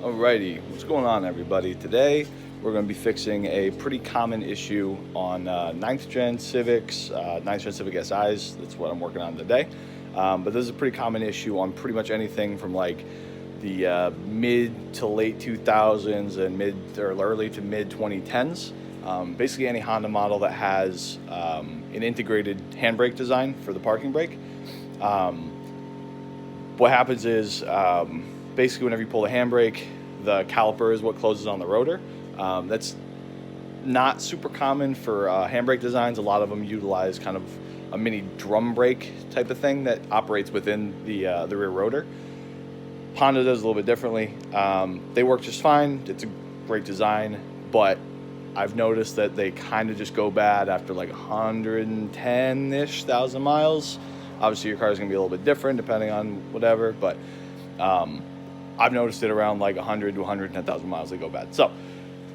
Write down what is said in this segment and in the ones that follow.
Alrighty, what's going on, everybody? Today we're going to be fixing a pretty common issue on 9th gen Civics, 9th gen Civic SIs. That's what I'm working on today. But this is a pretty common issue on pretty much anything from like the mid to late 2000s and mid or early to mid 2010s. Basically, any Honda model that has an integrated handbrake design for the parking brake. What happens is basically whenever you pull the handbrake, the caliper is what closes on the rotor. That's not super common for handbrake designs. A lot of them utilize kind of a mini drum brake type of thing that operates within the rear rotor. Honda does a little bit differently. They work just fine. It's a great design, but I've noticed that they kind of just go bad after like 110-ish thousand miles. Obviously, your car is going to be a little bit different depending on whatever, but I've noticed it around like 100 to 110,000 miles they go bad. So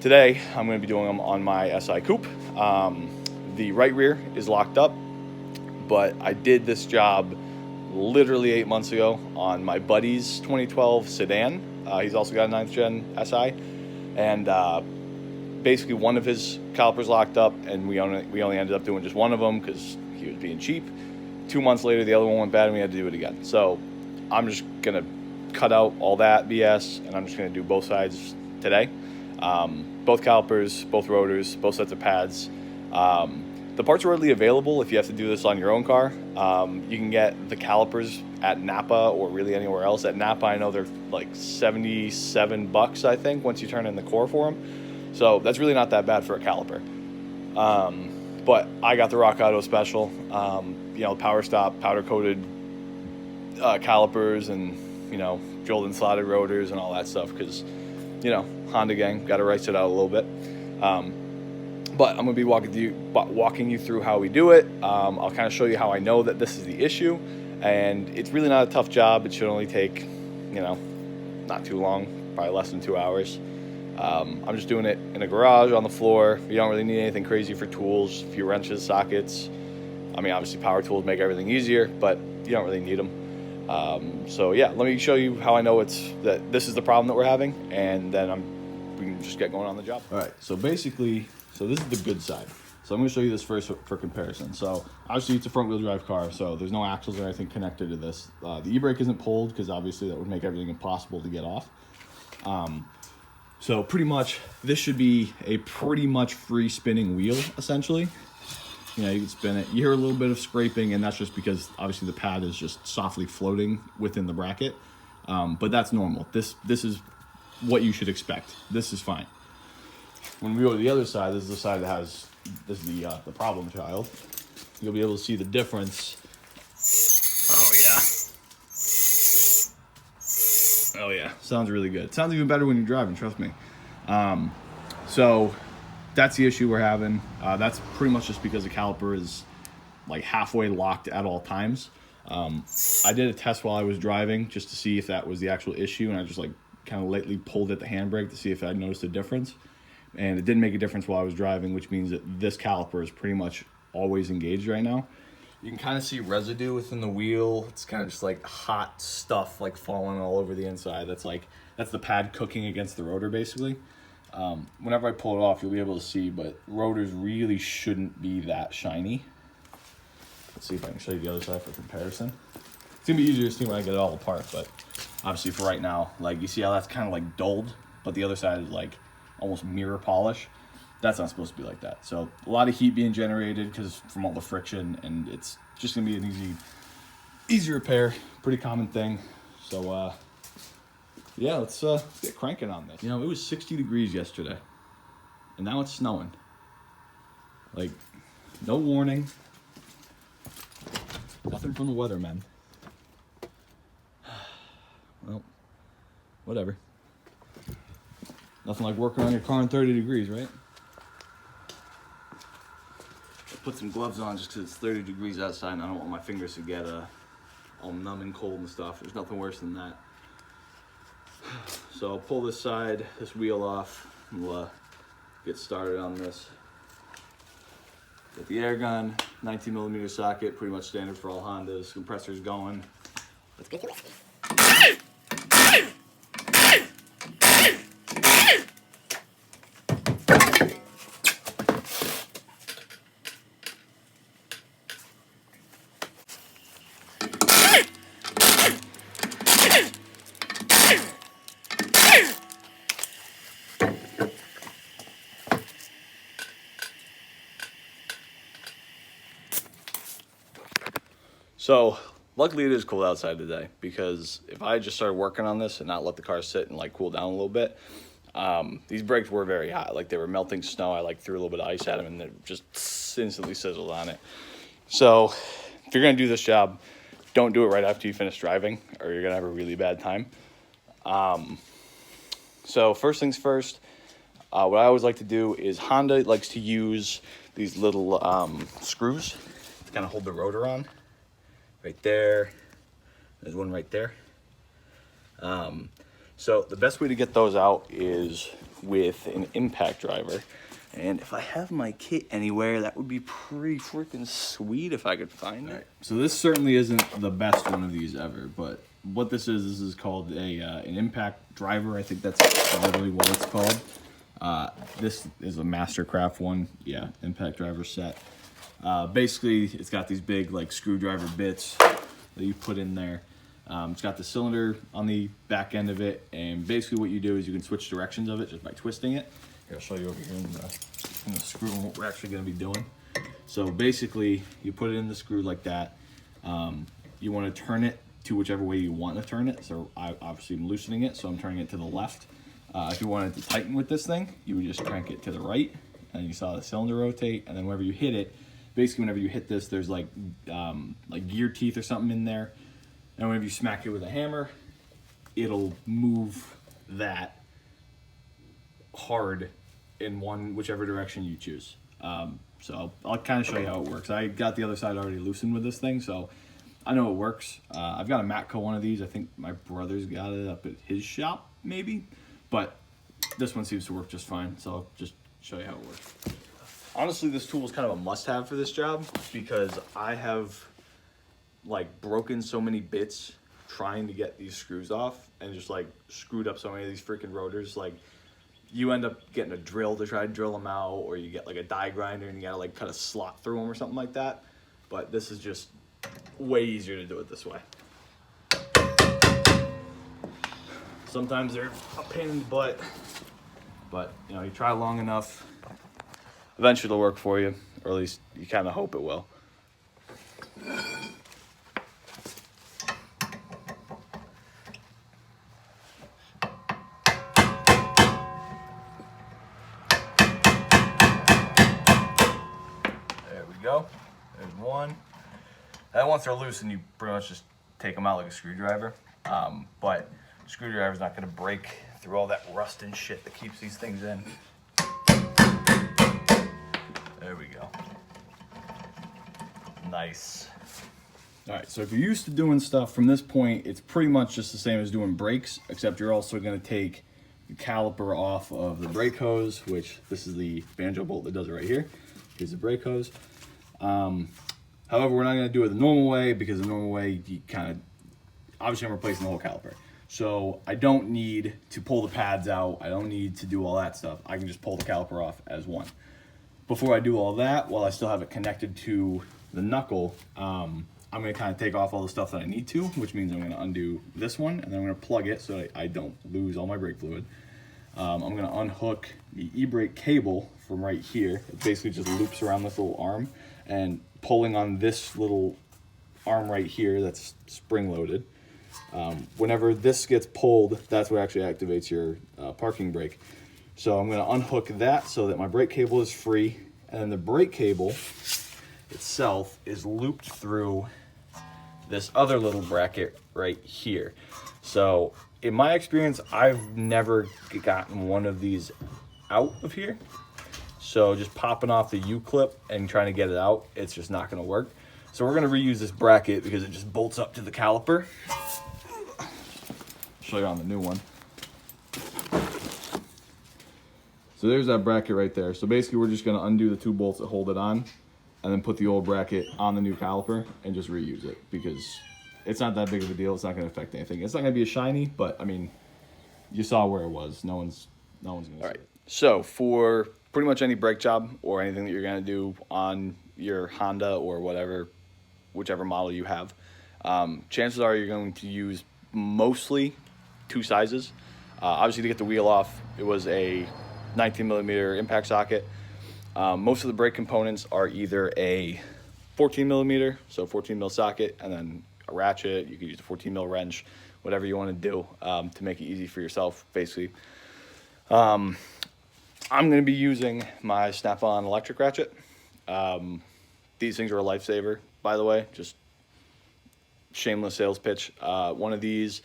today I'm going to be doing them on my SI Coupe. The right rear is locked up, but I did this job literally 8 months ago on my buddy's 2012 sedan. He's also got a 9th gen SI, and basically one of his calipers locked up, and we only ended up doing just one of them because he was being cheap. 2 months later, the other one went bad, and we had to do it again. So I'm just gonna cut out all that BS, and I'm just gonna do both sides today. Both calipers, both rotors, both sets of pads. The parts are readily available if you have to do this on your own car. You can get the calipers at Napa or really anywhere else. At Napa, I know they're like $77, I think, once you turn in the core for them. So that's really not that bad for a caliper. But I got the Rock Auto special, power stop, powder coated calipers, and drilled and slotted rotors and all that stuff, because Honda gang, got to rice it out a little bit. But I'm going to be walking you through how we do it. I'll kind of show you how I know that this is the issue, and it's really not a tough job. It should only take not too long, probably less than 2 hours. I'm just doing it in a garage on the floor. You don't really need anything crazy for tools, a few wrenches, sockets. I mean, obviously power tools make everything easier, but you don't really need them. So yeah, let me show you how I know that this is the problem that we're having, and then we can just get going on the job. All right, so basically, this is the good side. So I'm going to show you this first for comparison. So obviously it's a front wheel drive car, so there's no axles or anything connected to this. The e-brake isn't pulled because obviously that would make everything impossible to get off. So pretty much this should be a pretty much free spinning wheel, essentially. You can spin it. You hear a little bit of scraping, and that's just because obviously the pad is just softly floating within the bracket. But that's normal. This is what you should expect. This is fine. When we go to the other side, this is the side that has the problem child. You'll be able to see the difference. Oh yeah, sounds really good. Sounds even better when you're driving, trust me. So that's the issue we're having. That's pretty much just because the caliper is like halfway locked at all times. I did a test while I was driving just to see if that was the actual issue, and I just kind of lightly pulled at the handbrake to see if I noticed a difference. And it didn't make a difference while I was driving, which means that this caliper is pretty much always engaged right now. You can kind of see residue within the wheel. It's kind of just like hot stuff like falling all over the inside. That's the pad cooking against the rotor, basically. Whenever I pull it off, you'll be able to see, but rotors really shouldn't be that shiny. Let's see if I can show you the other side for comparison. It's gonna be easier to see when I get it all apart, but obviously for right now, you see how that's kind of like dulled, but the other side is like almost mirror polish. That's not supposed to be like that. So a lot of heat being generated from all the friction, and it's just gonna be an easy repair. Pretty common thing. So yeah, let's get cranking on this. It was 60 degrees yesterday, and now it's snowing. No warning. Nothing from the weathermen. Well, whatever. Nothing like working on your car in 30 degrees, right? Put some gloves on just because it's 30 degrees outside, and I don't want my fingers to get all numb and cold and stuff. There's nothing worse than that. So I'll pull this wheel off, and we'll get started on this. Got the air gun, 19mm socket, pretty much standard for all Hondas. Compressor's going. Let's get to it. So luckily it is cold outside today, because if I just started working on this and not let the car sit and like cool down a little bit, these brakes were very hot. Like they were melting snow. I like threw a little bit of ice at them and it just instantly sizzled on it. So if you're gonna do this job, don't do it right after you finish driving, or you're gonna have a really bad time. So first things first, what I always like to do is Honda likes to use these little screws to kind of hold the rotor on. Right there, there's one right there. So the best way to get those out is with an impact driver. And if I have my kit anywhere, that would be pretty freaking sweet if I could find it. So this certainly isn't the best one of these ever, but what this is called an impact driver. I think that's literally what it's called. This is a Mastercraft one. Yeah, impact driver set. Basically, it's got these big like screwdriver bits that you put in there. It's got the cylinder on the back end of it, and basically what you do is you can switch directions of it just by twisting it. Here, I'll show you over here in the screw and what we're actually going to be doing. So basically, you put it in the screw like that. You want to turn it to whichever way you want to turn it. So I obviously am loosening it, so I'm turning it to the left. If you wanted to tighten with this thing, you would just crank it to the right, and you saw the cylinder rotate, and then whenever you hit it, basically whenever you hit this, there's like gear teeth or something in there, and whenever you smack it with a hammer, it'll move that hard in whichever direction you choose. So I'll kind of show you how it works. I got the other side already loosened with this thing, so I know it works. I've got a Matco one of these. I think my brother's got it up at his shop, maybe, but this one seems to work just fine, so I'll just show you how it works. Honestly, this tool is kind of a must-have for this job, because I have like broken so many bits trying to get these screws off, and just like screwed up so many of these freaking rotors. Like you end up getting a drill to try to drill them out, or you get like a die grinder and you gotta like cut a slot through them or something like that. But this is just way easier to do it this way. Sometimes they're a pain in the butt, but you know, you try long enough, eventually it'll work for you, or at least you kind of hope it will. There we go. There's one. And once they're loose, and you pretty much just take them out like a screwdriver. But screwdriver's not going to break through all that rust and shit that keeps these things in. There we go. Nice. All right, so if you're used to doing stuff from this point, it's pretty much just the same as doing brakes, except you're also going to take the caliper off of the brake hose, which this is the banjo bolt that does it right here. Here's the brake hose. However, we're not going to do it the normal way, because the normal way, you kind of, obviously I'm replacing the whole caliper. So I don't need to pull the pads out. I don't need to do all that stuff. I can just pull the caliper off as one. Before I do all that, while I still have it connected to the knuckle, I'm going to kind of take off all the stuff that I need to, which means I'm going to undo this one, and then I'm going to plug it so I don't lose all my brake fluid. I'm going to unhook the e-brake cable from right here. It basically just loops around this little arm, and pulling on this little arm right here that's spring-loaded. Whenever this gets pulled, that's what actually activates your parking brake. So I'm going to unhook that so that my brake cable is free, and then the brake cable itself is looped through this other little bracket right here. So in my experience, I've never gotten one of these out of here. So just popping off the U-clip and trying to get it out, it's just not going to work. So we're going to reuse this bracket because it just bolts up to the caliper. Show you on the new one. So there's that bracket right there. So basically we're just going to undo the two bolts that hold it on, and then put the old bracket on the new caliper and just reuse it, because it's not that big of a deal. It's not going to affect anything. It's not going to be a shiny, but I mean, you saw where it was. No one's going to see it. So for pretty much any brake job or anything that you're going to do on your Honda or whatever, whichever model you have, chances are you're going to use mostly two sizes. Obviously, to get the wheel off, it was a 19mm impact socket. Most of the brake components are either a 14 millimeter, so 14 mil socket, and then a ratchet. You could use a 14 mil wrench, whatever you want to do to make it easy for yourself, basically. I'm going to be using my Snap-on electric ratchet. These things are a lifesaver, by the way. Just shameless sales pitch. One of these,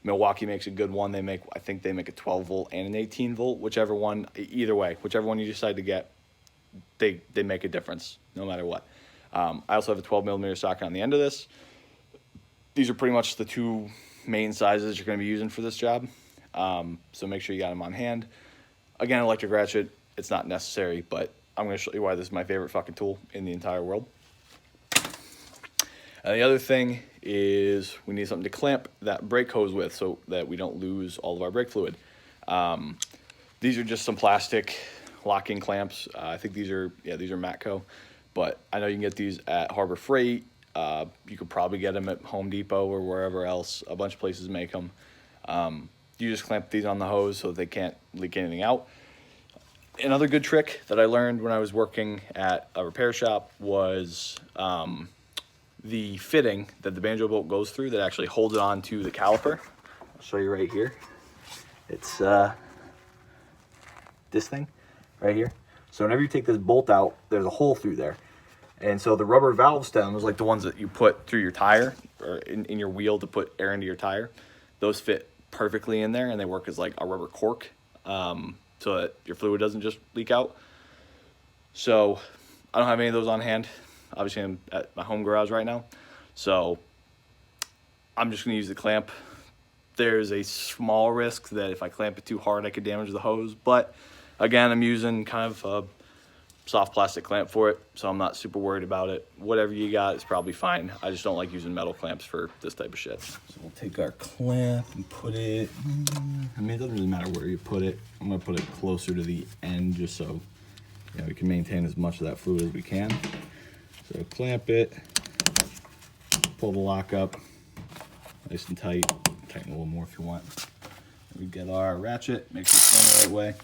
Milwaukee makes a good one. I think they make a 12 volt and an 18 volt, whichever one. Either way, whichever one you decide to get, they make a difference no matter what. I also have a 12 millimeter socket on the end of this. These are pretty much the two main sizes you're going to be using for this job. So make sure you got them on hand. Again, electric ratchet, it's not necessary, but I'm going to show you why this is my favorite fucking tool in the entire world. And the other thing is we need something to clamp that brake hose with so that we don't lose all of our brake fluid. These are just some plastic locking clamps. I think these are Matco, but I know you can get these at Harbor Freight. You could probably get them at Home Depot or wherever else. A bunch of places make them. You just clamp these on the hose so they can't leak anything out. Another good trick that I learned when I was working at a repair shop was the fitting that the banjo bolt goes through that actually holds it on to the caliper. I'll show you right here. It's this thing right here. So whenever you take this bolt out, there's a hole through there. And so the rubber valve stems, like the ones that you put through your tire or in your wheel to put air into your tire, those fit perfectly in there, and they work as like a rubber cork, so that your fluid doesn't just leak out. So I don't have any of those on hand. Obviously I'm at my home garage right now, so I'm just going to use the clamp. There's a small risk that if I clamp it too hard I could damage the hose, but again, I'm using kind of a soft plastic clamp for it, so I'm not super worried about it. Whatever you got is probably fine. I just don't like using metal clamps for this type of shit. So we'll take our clamp and put it, I mean, it doesn't really matter where you put it. I'm gonna put it closer to the end just so we can maintain as much of that fluid as we can. So clamp it, pull the lock up nice and tight, tighten a little more if you want. We get our ratchet, make sure it's going the right way.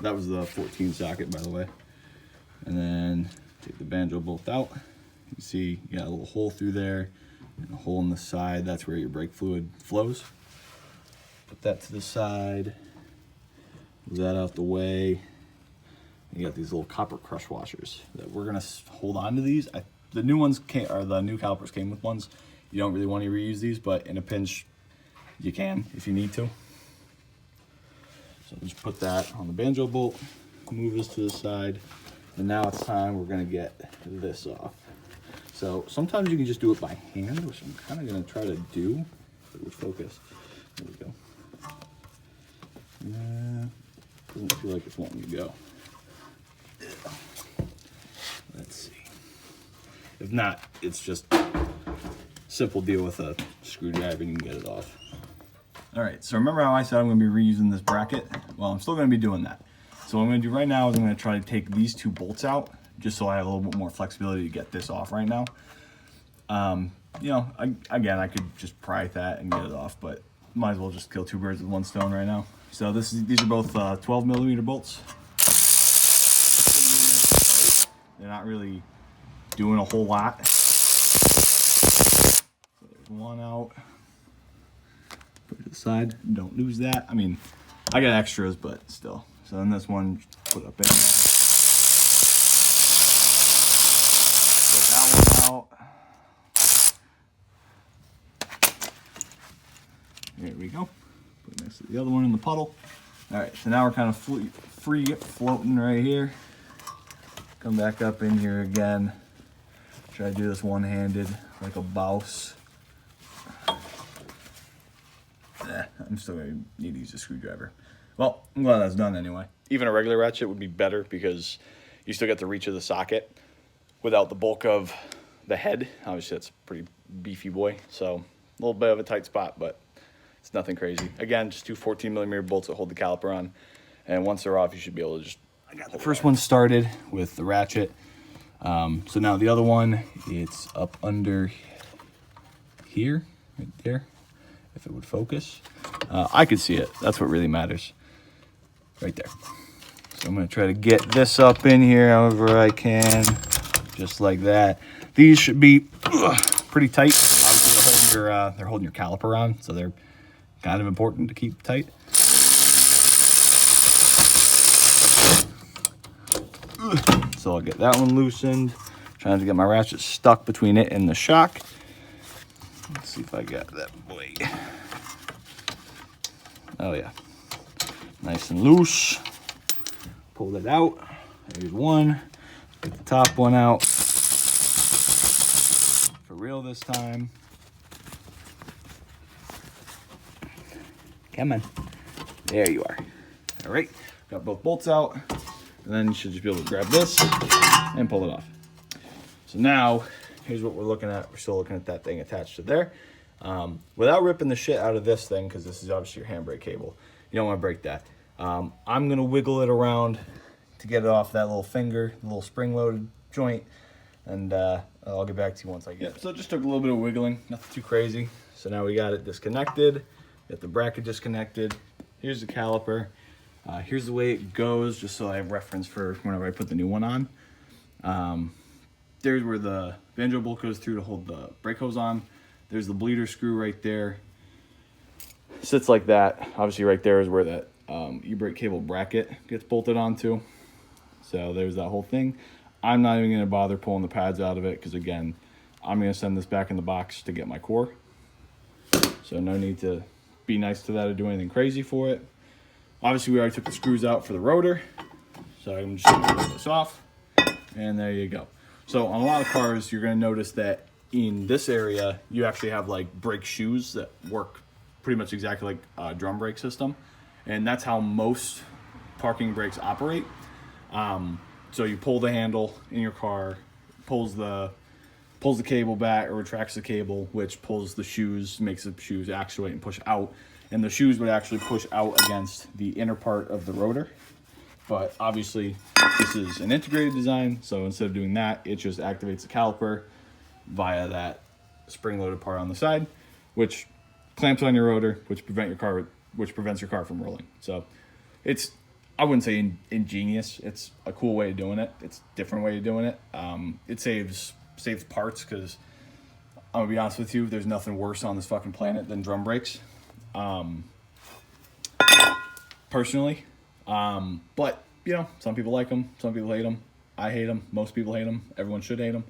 That was the 14 socket, by the way. And then take the banjo bolt out. You can see you got a little hole through there and a hole in the side. That's where your brake fluid flows. Put that to the side. Move that out the way. You got these little copper crush washers that we're gonna hold on to these. The new ones the new calipers came with ones. You don't really want to reuse these, but in a pinch, you can if you need to. So just put that on the banjo bolt, move this to the side, and now it's time we're gonna get this off. So sometimes you can just do it by hand, which I'm kind of gonna try to do. If it would focus. There we go. Doesn't feel like it's wanting to go. Let's see. If not, it's just simple deal with a screwdriver and you can get it off. All right, so remember how I said I'm gonna be reusing this bracket? Well, I'm still gonna be doing that. So what I'm gonna do right now is I'm gonna try to take these two bolts out just so I have a little bit more flexibility to get this off right now. Again, I could just pry at that and get it off, but might as well just kill two birds with one stone right now. So these are both 12 millimeter bolts. They're not really doing a whole lot. So there's one out. Put it to the side, don't lose that. I mean, I got extras, but still. So then this one, put up in there. Put that one out. There we go. Put it next to the other one in the puddle. All right, so now we're kind of free floating right here. Come back up in here again. Try to do this one-handed, like a bouse. I'm still gonna need to use a screwdriver. Well, I'm glad that's done anyway. Even a regular ratchet would be better because you still get the reach of the socket without the bulk of the head. Obviously, that's a pretty beefy boy, so a little bit of a tight spot, but it's nothing crazy. Again, just two 14 millimeter bolts that hold the caliper on, and once they're off, you should be able to just. I got the first one started with the ratchet. So now the other one, it's up under here, right there. if it would focus. I could see it. That's what really matters. Right there. So I'm going to try to get this up in here however I can. Just like that. These should be pretty tight. Obviously, they're holding your caliper on, so they're kind of important to keep tight. So I'll get that one loosened. Trying to get my ratchet stuck between it and the shock. Let's see if I got that blade. Oh yeah, nice and loose. Pull it out. There's one. Get the top one out. For real this time. Come on. There you are. All right, got both bolts out. And then you should just be able to grab this and pull it off. So now, here's what we're looking at. We're still looking at that thing attached to there. Without ripping the shit out of this thing, because this is obviously your handbrake cable, you don't want to break that. I'm going to wiggle it around to get it off that little finger, the little spring-loaded joint, and I'll get back to you once I get it. So it just took a little bit of wiggling, nothing too crazy. So now we got it disconnected, got the bracket disconnected. Here's the caliper. Here's the way it goes, just so I have reference for whenever I put the new one on. There's where the banjo bolt goes through to hold the brake hose on. There's the bleeder screw right there. Sits like that. Obviously right there is where that e-brake cable bracket gets bolted onto. So there's that whole thing. I'm not even going to bother pulling the pads out of it because, again, I'm going to send this back in the box to get my core. So no need to be nice to that or do anything crazy for it. Obviously, we already took the screws out for the rotor. So I'm just going to pull this off. And there you go. So on a lot of cars, you're going to notice that in this area, you actually have like brake shoes that work pretty much exactly like a drum brake system. And that's how most parking brakes operate. So you pull the handle in your car, pulls the cable back or retracts the cable, which pulls the shoes, makes the shoes actuate and push out. And the shoes would actually push out against the inner part of the rotor. But obviously, this is an integrated design, so instead of doing that, it just activates the caliper via that spring-loaded part on the side, which clamps on your rotor, which prevents your car from rolling. So it's, I wouldn't say ingenious. It's a cool way of doing it. It's a different way of doing it. It saves parts because I'm gonna be honest with you, there's nothing worse on this fucking planet than drum brakes. Personally. But, you know, some people like them, some people hate them. I hate them. Most people hate them. Everyone should hate them.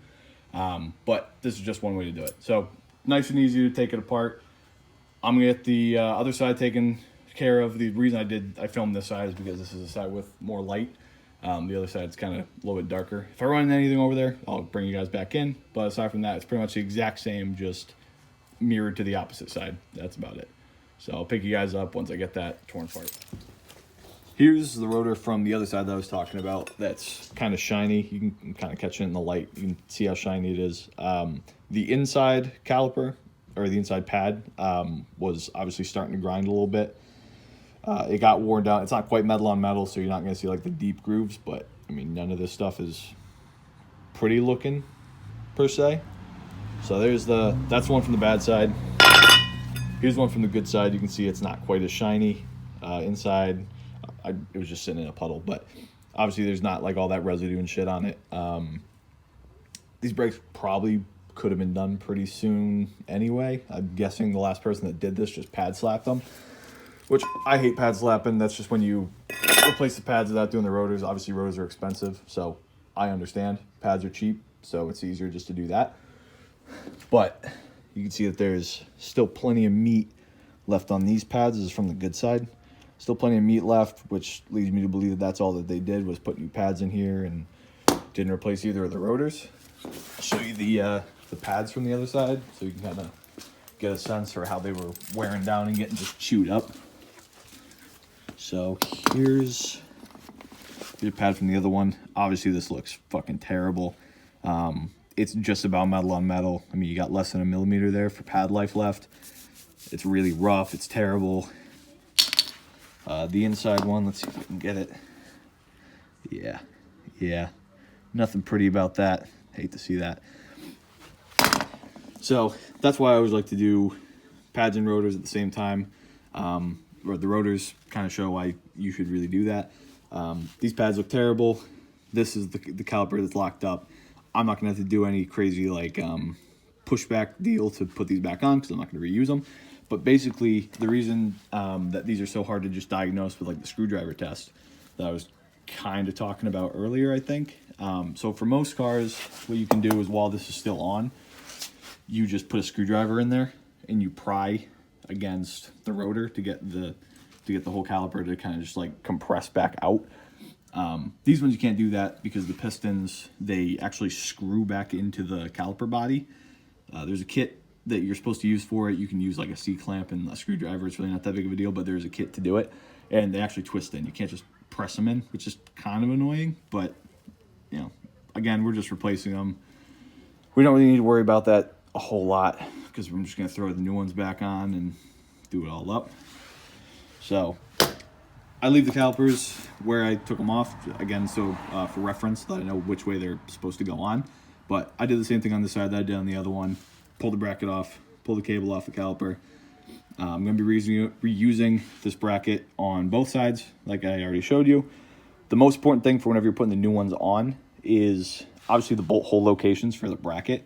But this is just one way to do it. So, nice and easy to take it apart. I'm going to get the other side taken care of. The reason I filmed this side is because this is a side with more light. The other side's kind of a little bit darker. If I run anything over there, I'll bring you guys back in. But aside from that, it's pretty much the exact same, just mirrored to the opposite side. That's about it. So I'll pick you guys up once I get that torn apart. Here's the rotor from the other side that I was talking about. That's kind of shiny. You can kind of catch it in the light. You can see how shiny it is. The inside caliper, or the inside pad, was obviously starting to grind a little bit. It got worn down. It's not quite metal on metal, so you're not going to see like the deep grooves, but I mean, none of this stuff is pretty looking per se. So that's one from the bad side. Here's one from the good side. You can see it's not quite as shiny inside. It was just sitting in a puddle, but obviously there's not like all that residue and shit on it. These brakes probably could have been done pretty soon anyway. I'm guessing the last person that did this just pad slapped them, which I hate pad slapping. That's just when you replace the pads without doing the rotors. Obviously rotors are expensive, so I understand. Pads are cheap, so it's easier just to do that. But you can see that there's still plenty of meat left on these pads. This is from the good side. Still plenty of meat left, which leads me to believe that that's all that they did was put new pads in here and didn't replace either of the rotors. I'll show you the pads from the other side so you can kind of get a sense for how they were wearing down and getting just chewed up. So here's a pad from the other one. Obviously this looks fucking terrible. It's just about metal on metal. I mean, you got less than 1 millimeter there for pad life left. It's really rough. It's terrible. The inside one, let's see if I can get it. Yeah. Nothing pretty about that. Hate to see that. So that's why I always like to do pads and rotors at the same time, or the rotors kind of show why you should really do that. These pads look terrible. This is the caliper that's locked up. I'm not going to have to do any crazy like pushback deal to put these back on because I'm not going to reuse them. But basically, the reason that these are so hard to just diagnose with like the screwdriver test that I was kind of talking about earlier, I think. So for most cars, what you can do is while this is still on, you just put a screwdriver in there and you pry against the rotor to get the whole caliper to kind of just like compress back out. These ones you can't do that because the pistons, they actually screw back into the caliper body. There's a kit that you're supposed to use for it. You can use like a C-clamp and a screwdriver. It's really not that big of a deal, but there's a kit to do it. And they actually twist in. You can't just press them in, which is kind of annoying. But, you know, again, we're just replacing them. We don't really need to worry about that a whole lot because I'm just going to throw the new ones back on and do it all up. So I leave the calipers where I took them off, again, so for reference, that I know which way they're supposed to go on. But I did the same thing on this side that I did on the other one. Pull the bracket off, pull the cable off the caliper. I'm going to be reusing this bracket on both sides, like I already showed you. The most important thing for whenever you're putting the new ones on is obviously the bolt hole locations for the bracket.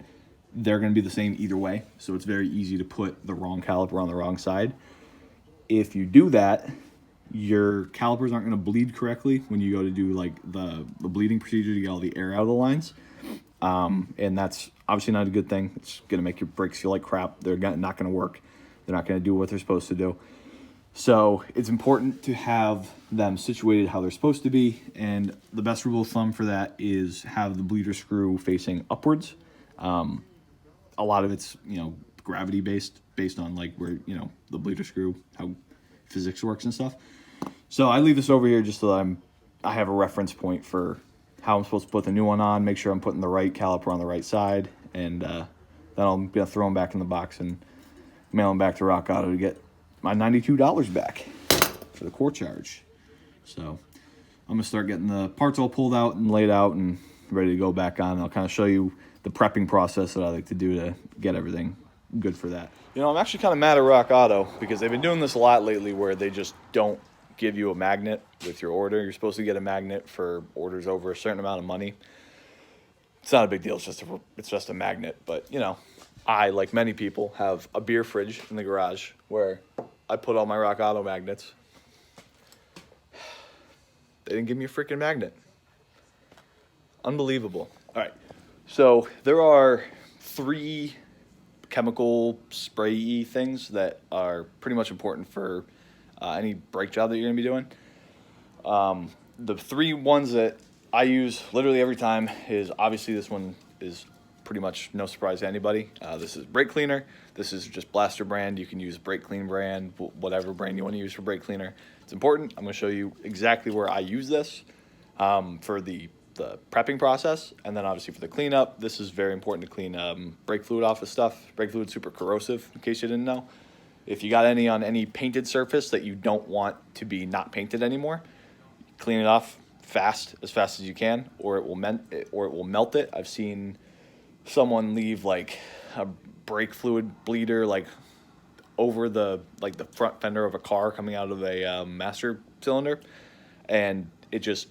They're going to be the same either way, so it's very easy to put the wrong caliper on the wrong side. If you do that, your calipers aren't going to bleed correctly when you go to do like the bleeding procedure to get all the air out of the lines. And that's obviously not a good thing. It's going to make your brakes feel like crap. They're not going to work. They're not going to do what they're supposed to do. So it's important to have them situated how they're supposed to be. And the best rule of thumb for that is have the bleeder screw facing upwards. A lot of it's, you know, gravity based on like where, you know, the bleeder screw, how physics works and stuff. So I leave this over here just so that I have a reference point for how I'm supposed to put the new one on, make sure I'm putting the right caliper on the right side, and then I'm going to throw them back in the box and mail them back to Rock Auto to get my $92 back for the core charge. So I'm going to start getting the parts all pulled out and laid out and ready to go back on. I'll kind of show you the prepping process that I like to do to get everything good for that. You know, I'm actually kind of mad at Rock Auto because they've been doing this a lot lately where they just don't give you a magnet with your order. You're supposed to get a magnet for orders over a certain amount of money. It's not a big deal. It's just a magnet. But, you know, I, like many people, have a beer fridge in the garage where I put all my Rock Auto magnets. They didn't give me a freaking magnet. Unbelievable. All right. So there are 3 chemical spray-y things that are pretty much important for any brake job that you're going to be doing. The 3 ones that I use literally every time is, obviously this one is pretty much no surprise to anybody. This is brake cleaner. This is just Blaster brand. You can use brake clean brand, whatever brand you want to use for brake cleaner. It's important. I'm going to show you exactly where I use this for the prepping process, and then obviously for the cleanup. This is very important to clean brake fluid off of stuff. Brake fluid is super corrosive, in case you didn't know. If you got any on any painted surface that you don't want to be not painted anymore, clean it off as fast as you can, or it will melt it. I've seen someone leave like a brake fluid bleeder like over the front fender of a car coming out of a master cylinder, and it just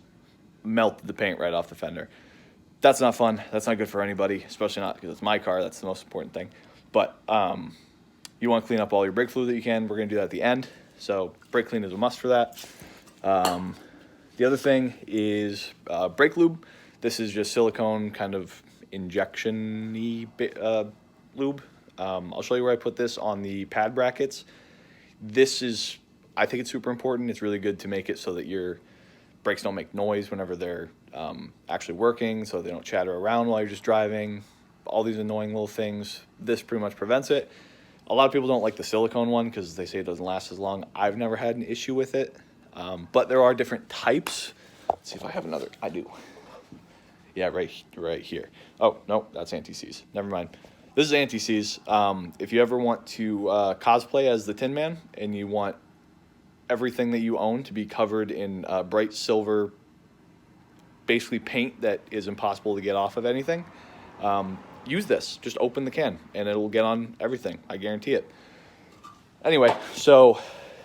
melted the paint right off the fender. That's not fun. That's not good for anybody, especially not because it's my car. That's the most important thing. But you want to clean up all your brake fluid that you can. We're going to do that at the end. So brake clean is a must for that. The other thing is brake lube. This is just silicone kind of injection-y lube. I'll show you where I put this on the pad brackets. I think it's super important. It's really good to make it so that your brakes don't make noise whenever they're actually working, so they don't chatter around while you're just driving. All these annoying little things. This pretty much prevents it. A lot of people don't like the silicone one because they say it doesn't last as long. I've never had an issue with it, but there are different types. Let's see if I have another. I do. Yeah, right here. Oh, no, that's anti-seize. Never mind. This is anti-seize. If you ever want to cosplay as the Tin Man and you want everything that you own to be covered in bright silver, basically paint that is impossible to get off of anything, use this. Just open the can and it'll get on everything. I guarantee it. Anyway, so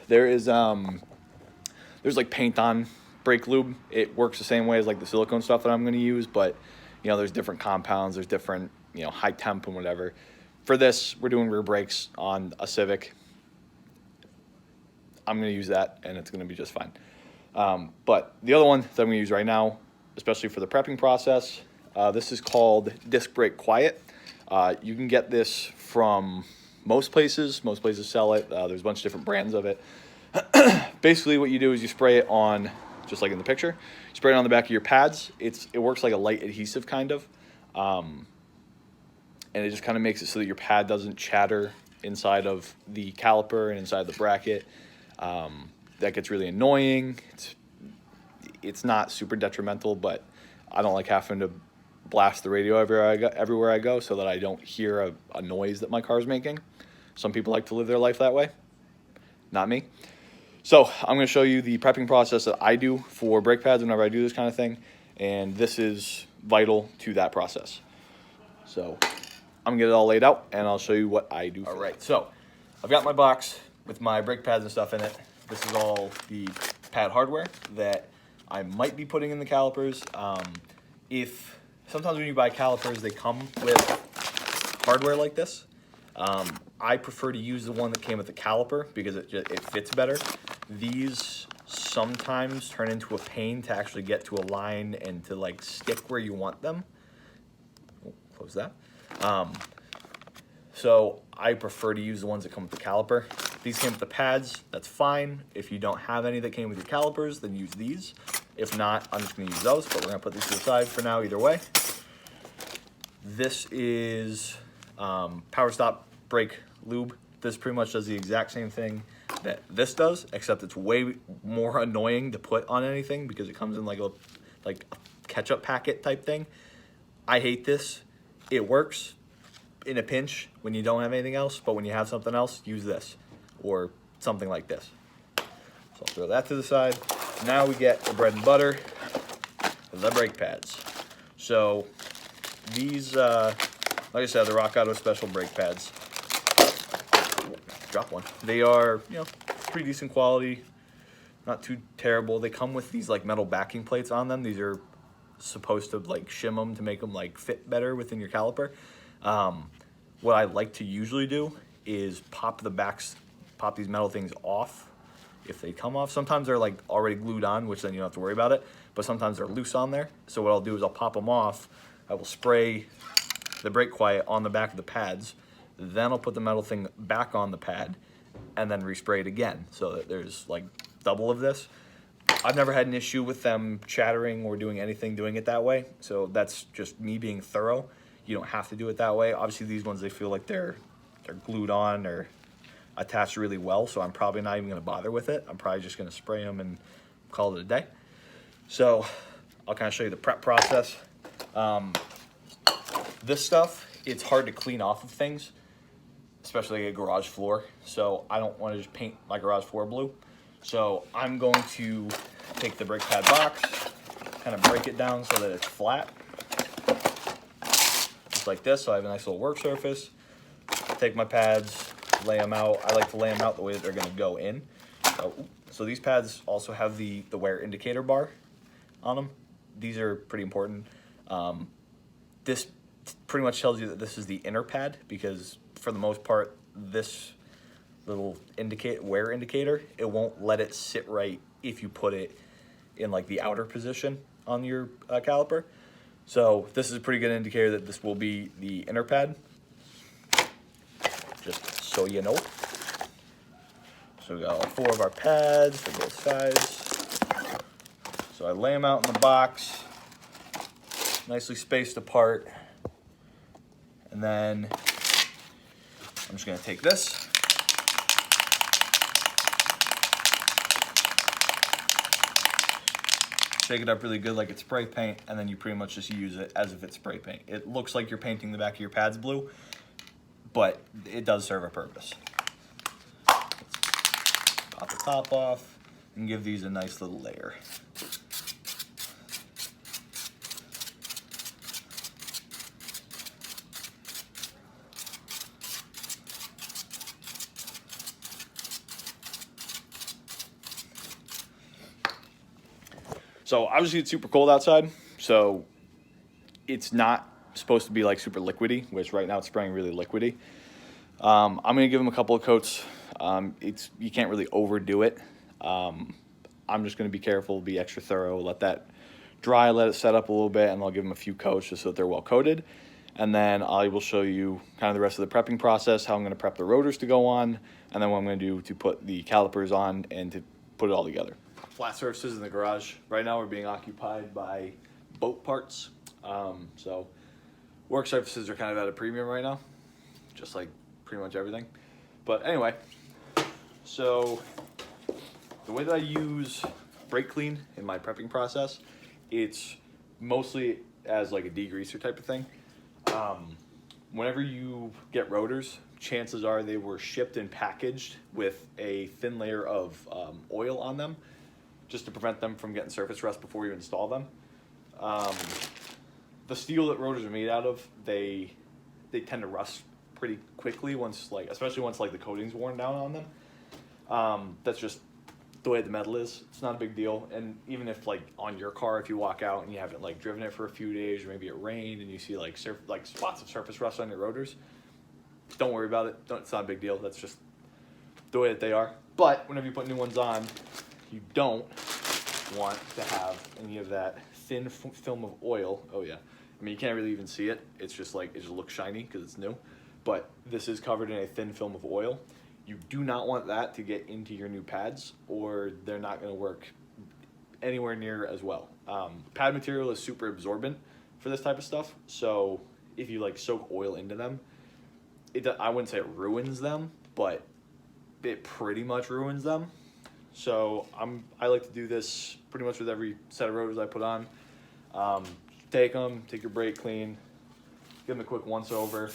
there's like paint on brake lube. It works the same way as like the silicone stuff that I'm going to use, but you know, there's different compounds, there's different, you know, high temp and whatever. For this, we're doing rear brakes on a Civic. I'm going to use that, and it's going to be just fine. But the other one that I'm going to use right now, especially for the prepping process, this is called Disc Brake Quiet. You can get this from most places. Most places sell it. There's a bunch of different brands of it. Basically, what you do is you spray it on, just like in the picture, you spray it on the back of your pads. It works like a light adhesive kind of. And it just kind of makes it so that your pad doesn't chatter inside of the caliper and inside the bracket. That gets really annoying. It's not super detrimental, but I don't like having to blast the radio everywhere I go so that I don't hear a noise that my car's making. Some people like to live their life that way. Not me. So I'm going to show you the prepping process that I do for brake pads whenever I do this kind of thing, and this is vital to that process. So I'm going to get it all laid out, and I'll show you what I do. All right, so I've got my box with my brake pads and stuff in it. This is all the pad hardware that I might be putting in the calipers. If sometimes when you buy calipers, they come with hardware like this. I prefer to use the one that came with the caliper because it fits better. These sometimes turn into a pain to actually get to a line and to like stick where you want them. Oh, close that. So I prefer to use the ones that come with the caliper. These came with the pads, that's fine. If you don't have any that came with your calipers, then use these. If not, I'm just gonna use those, but we're gonna put these to the side for now either way. This is Power Stop brake lube. This pretty much does the exact same thing that this does, except it's way more annoying to put on anything because it comes in like a ketchup packet type thing. I hate this. It works in a pinch when you don't have anything else, but when you have something else, use this or something like this. So I'll throw that to the side. Now we get the bread and butter, the brake pads. So these, like I said, the Rock Auto Special brake pads. Drop one. They are, you know, pretty decent quality, not too terrible. They come with these like metal backing plates on them. These are supposed to like shim them to make them like fit better within your caliper. What I like to usually do is pop these metal things off if they come off. Sometimes they're like already glued on, which then you don't have to worry about it, but sometimes they're loose on there. So what I'll do is I'll pop them off. I will spray the brake quiet on the back of the pads, then I'll put the metal thing back on the pad and then respray it again so that there's like double of this. I've never had an issue with them chattering or doing anything doing it that way, so that's just me being thorough. You don't have to do it that way. Obviously these ones, they feel like they're glued on or attached really well, so I'm probably not even gonna bother with it. I'm probably just gonna spray them and call it a day. So I'll kind of show you the prep process. This stuff, it's hard to clean off of things, especially a garage floor. So I don't want to just paint my garage floor blue. So I'm going to take the brake pad box, kind of break it down so that it's flat. Just like this, so I have a nice little work surface. Take my pads, lay them out. I like to lay them out the way that they're gonna go in. So these pads also have the wear indicator bar on them. These are pretty important. This pretty much tells you that this is the inner pad because for the most part, this little wear indicator, it won't let it sit right if you put it in like the outer position on your caliper. So this is a pretty good indicator that this will be the inner pad, just so you know. So we got all 4 of our pads for both sides. So I lay them out in the box, nicely spaced apart. And then I'm just gonna take this, shake it up really good like it's spray paint, and then you pretty much just use it as if it's spray paint. It looks like you're painting the back of your pads blue, but it does serve a purpose. Pop the top off and give these a nice little layer. So obviously it's super cold outside, so it's not supposed to be like super liquidy, which right now it's spraying really liquidy. I'm gonna give them a couple of coats. You can't really overdo it. I'm just gonna be careful, be extra thorough, let that dry, let it set up a little bit, and I'll give them a few coats just so that they're well coated. And then I will show you kind of the rest of the prepping process, how I'm gonna prep the rotors to go on, and then what I'm gonna do to put the calipers on and to put it all together. Flat surfaces in the garage. Right now we're being occupied by boat parts. So work surfaces are kind of at a premium right now, just like pretty much everything. But anyway, so the way that I use brake clean in my prepping process, it's mostly as like a degreaser type of thing. Whenever you get rotors, chances are they were shipped and packaged with a thin layer of oil on them, just to prevent them from getting surface rust before you install them. The steel that rotors are made out of, they tend to rust pretty quickly once, like, especially once like the coating's worn down on them. That's just the way the metal is. It's not a big deal. And even if like on your car, if you walk out and you haven't like driven it for a few days, or maybe it rained and you see like spots of surface rust on your rotors, don't worry about it. It's not a big deal. That's just the way that they are. But whenever you put new ones on, you don't want to have any of that thin film of oil. Oh yeah, I mean you can't really even see it. It's just like, it just looks shiny because it's new. But this is covered in a thin film of oil. You do not want that to get into your new pads, or they're not going to work anywhere near as well. Pad material is super absorbent for this type of stuff. So if you like soak oil into them, I wouldn't say it ruins them, but it pretty much ruins them. So I like to do this pretty much with every set of rotors I put on. Take your brake clean, give them a quick once over.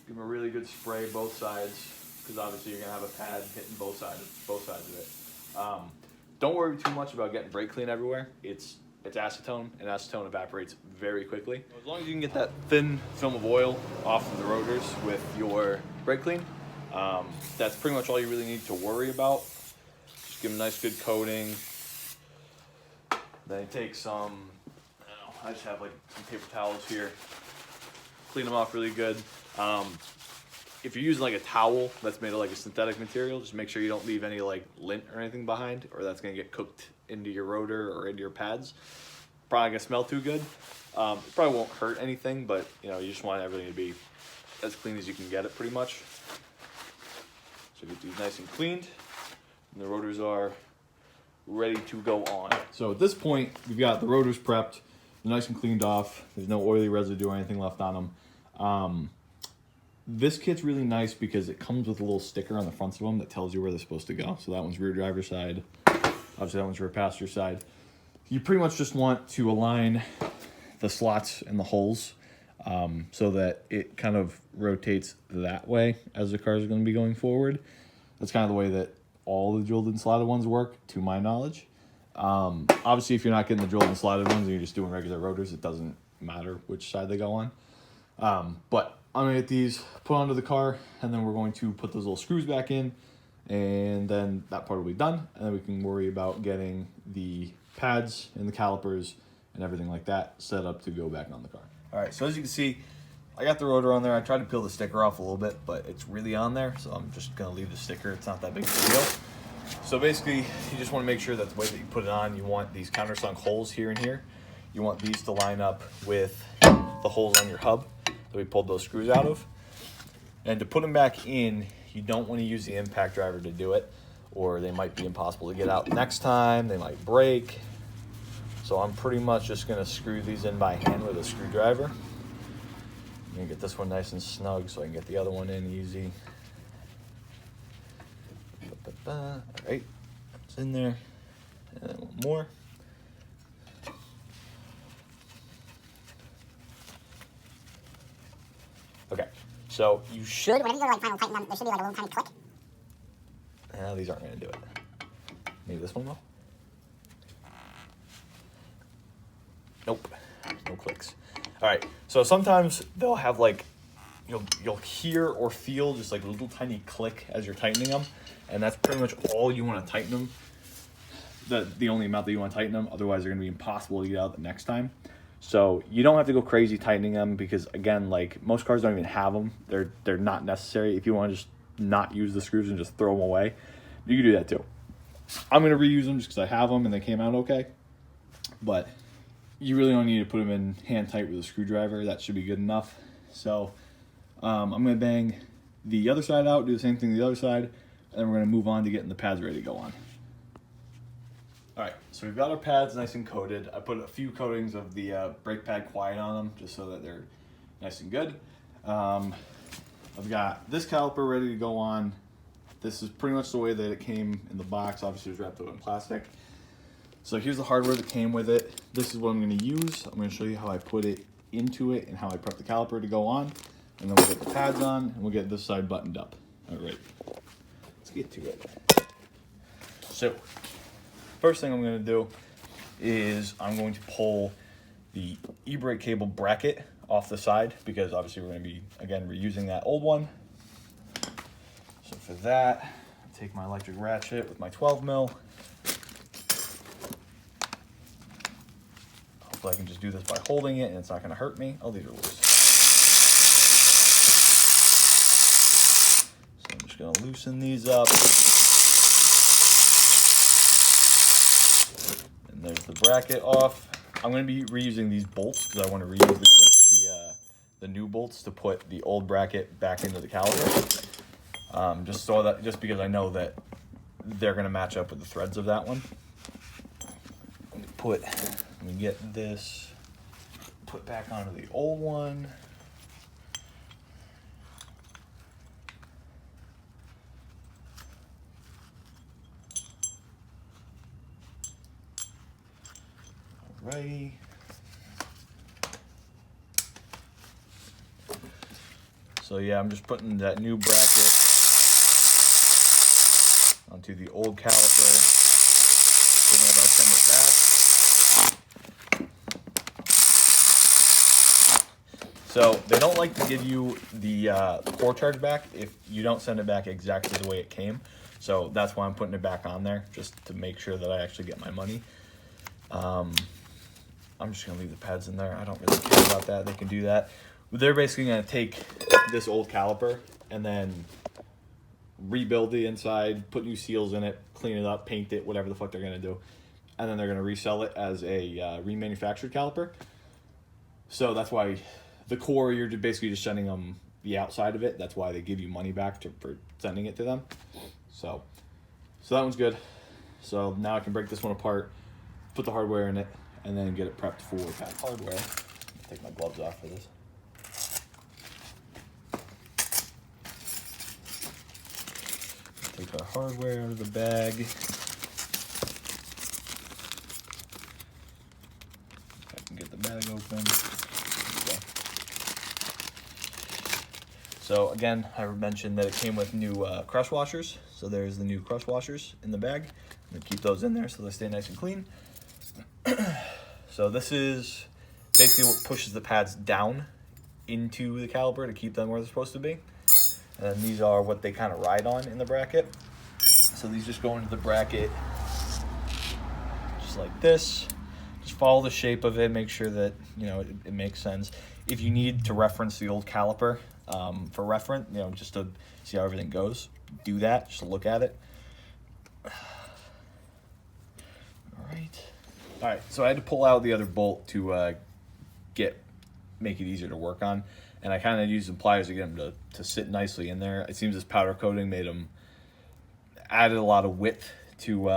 Give them a really good spray both sides, because obviously you're gonna have a pad hitting both sides of it. Don't worry too much about getting brake clean everywhere. It's acetone, and acetone evaporates very quickly. As long as you can get that thin film of oil off of the rotors with your brake clean, that's pretty much all you really need to worry about. Just give them a nice good coating. Then you take some, I just have like some paper towels here. Clean them off really good. If you're using like a towel that's made of like a synthetic material, just make sure you don't leave any like lint or anything behind, or that's gonna get cooked into your rotor or into your pads. Probably gonna smell too good. It probably won't hurt anything, but you just want everything to be as clean as you can get it pretty much. So get these nice and cleaned, and the rotors are ready to go on. So at this point, we've got the rotors prepped, nice and cleaned off. There's no oily residue or anything left on them. This kit's really nice because it comes with a little sticker on the fronts of them that tells you where they're supposed to go. So that one's rear driver side. Obviously that one's rear passenger side. You pretty much just want to align the slots and the holes so that it kind of rotates that way as the cars are going to be going forward. That's kind of the way that all the drilled and slotted ones work, to my knowledge. Obviously, if you're not getting the drilled and slotted ones and you're just doing regular rotors, it doesn't matter which side they go on. But I'm going to get these put onto the car, and then we're going to put those little screws back in, and then that part will be done, and then we can worry about getting the pads and the calipers and everything like that set up to go back on the car. All right, so as you can see, I got the rotor on there. I tried to peel the sticker off a little bit, but it's really on there, so I'm just going to leave the sticker. It's not that big of a deal. So basically, you just want to make sure that the way that you put it on, you want these countersunk holes here and here. You want these to line up with the holes on your hub that we pulled those screws out of. And to put them back in, you don't want to use the impact driver to do it, or they might be impossible to get out next time. They might break. So I'm pretty much just going to screw these in by hand with a screwdriver. I'm going to get this one nice and snug so I can get the other one in easy. All right, it's in there. And then one more. Okay, so you should, whenever you go to like final tighten them, there should be like a little tiny click. These aren't going to do it. Maybe this one will. Nope, no clicks. All right, so sometimes they'll have like you'll hear or feel just like a little tiny click as you're tightening them, and that's pretty much all you want to tighten them. The only amount that you want to tighten them, otherwise they're going to be impossible to get out the next time. So you don't have to go crazy tightening them, because again, like most cars don't even have them. They're not necessary. If you want to just not use the screws and just throw them away, you can do that too. I'm going to reuse them just because I have them and they came out okay. But you really don't need to put them in hand tight with a screwdriver. That should be good enough. So I'm going to bang the other side out, do the same thing to the other side, and then we're going to move on to getting the pads ready to go on. All right, so we've got our pads nice and coated. I put a few coatings of the brake pad quiet on them just so that they're nice and good. I've got this caliper ready to go on. This is pretty much the way that it came in the box. Obviously, it was wrapped up in plastic. So here's the hardware that came with it. This is what I'm going to use. I'm going to show you how I put it into it and how I prep the caliper to go on. And then we'll get the pads on and we'll get this side buttoned up. All right, let's get to it. So first thing I'm going to do is I'm going to pull the e-brake cable bracket off the side, because obviously we're going to be, again, reusing that old one. So for that, I'll take my electric ratchet with my 12 mil. Hopefully I can just do this by holding it and it's not going to hurt me. Oh, these are loose. So I'm just going to loosen these up. And there's the bracket off. I'm going to be reusing these bolts because I want to reuse the new bolts to put the old bracket back into the caliper. Just because I know that they're going to match up with the threads of that one. Let me get this put back onto the old one. Alrighty. So yeah, I'm just putting that new bracket onto the old caliper. Then I'll send it back. So they don't like to give you the core charge back if you don't send it back exactly the way it came. So that's why I'm putting it back on there, just to make sure that I actually get my money. I'm just gonna leave the pads in there. I don't really care about that. They can do that. They're basically gonna take this old caliper and then rebuild the inside, put new seals in it, clean it up, paint it, whatever the fuck they're gonna do. And then they're gonna resell it as a remanufactured caliper. So that's why the core, you're basically just sending them the outside of it. That's why they give you money back for sending it to them. So that one's good. So now I can break this one apart, put the hardware in it, and then get it prepped for pad hardware. Take my gloves off for this. Take our hardware out of the bag. If I can get the bag open. Okay. So again, I mentioned that it came with new crush washers. So there's the new crush washers in the bag. I'm gonna keep those in there so they stay nice and clean. So this is basically what pushes the pads down into the caliper to keep them where they're supposed to be. And then these are what they kind of ride on in the bracket. So these just go into the bracket just like this. Just follow the shape of it, make sure that, you know, it makes sense. If you need to reference the old caliper for reference, you know, just to see how everything goes, do that, just look at it. All right, so I had to pull out the other bolt to make it easier to work on, and I kind of used some pliers to get them to sit nicely in there. It seems this powder coating added a lot of width to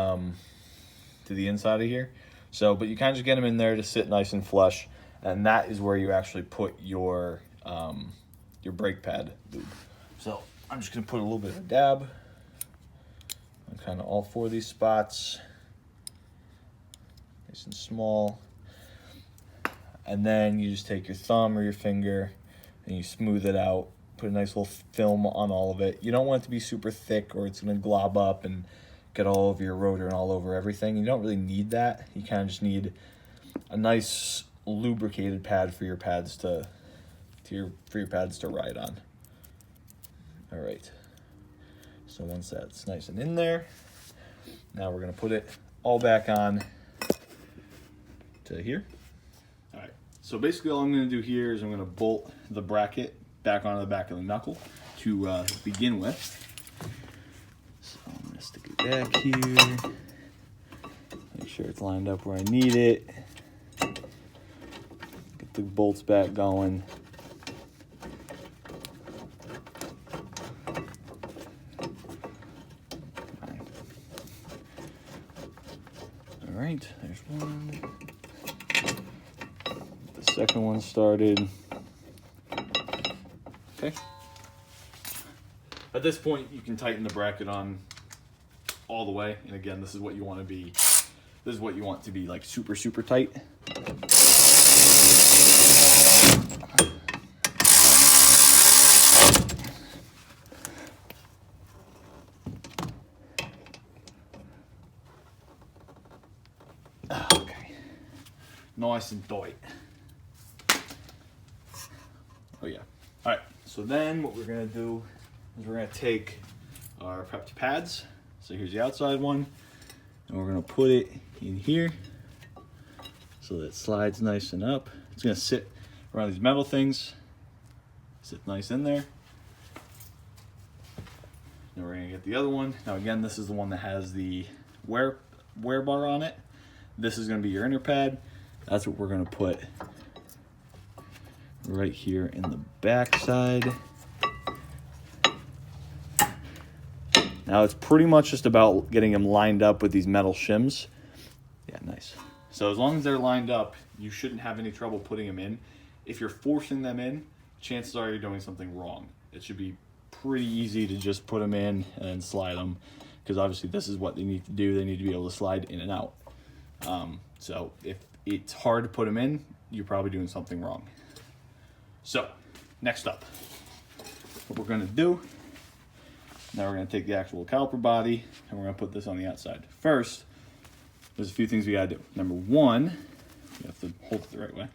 the inside of here. So, but you kind of just get them in there to sit nice and flush, and that is where you actually put your brake pad lube. So I'm just gonna put a little bit of a dab on kind of all four of these spots. Nice and small. And then you just take your thumb or your finger and you smooth it out. Put a nice little film on all of it. You don't want it to be super thick or it's going to glob up and get all over your rotor and all over everything. You don't really need that. You kind of just need a nice lubricated pad for your pads to for your pads to ride on. All right. So once that's nice and in there, now we're gonna put it all back on to here. All right. So basically all I'm gonna do here is I'm gonna bolt the bracket back onto the back of the knuckle to begin with. So I'm gonna stick it back here. Make sure it's lined up where I need it. Get the bolts back going. All right, there's one. The second one started. Okay. At this point, you can tighten the bracket on all the way. And again, this is what you want to be. This is what you want to be like super, super tight. Okay. Nice and tight. Oh yeah. All right. So then what we're gonna do is we're gonna take our prepped pads. So here's the outside one, and we're gonna put it in here so that it slides nice and up. It's gonna sit around these metal things, sit nice in there. Now we're gonna get the other one. Now again, this is the one that has the wear bar on it. This is gonna be your inner pad. That's what we're gonna put right here in the back side. Now it's pretty much just about getting them lined up with these metal shims. Yeah, nice. So as long as they're lined up, you shouldn't have any trouble putting them in. If you're forcing them in, chances are you're doing something wrong. It should be pretty easy to just put them in and then slide them, because obviously this is what they need to do. They need to be able to slide in and out. So if it's hard to put them in, you're probably doing something wrong. So next up, what we're gonna do, now we're gonna take the actual caliper body and we're gonna put this on the outside. First, there's a few things we gotta do. Number one, you have to hold it the right way.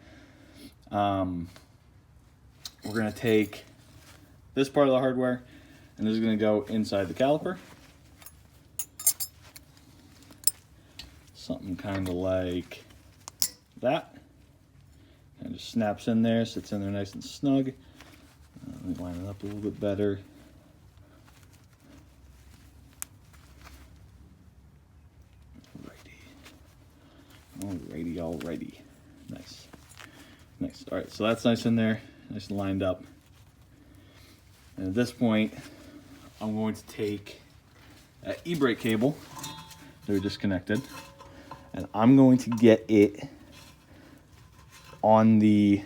We're gonna take this part of the hardware and this is gonna go inside the caliper. Something kind of like that. And just snaps in there, sits in there nice and snug. Let me line it up a little bit better. Alrighty. Nice. All right, so that's nice in there, nice and lined up. And at this point, I'm going to take an e-brake cable that we disconnected, and I'm going to get it on the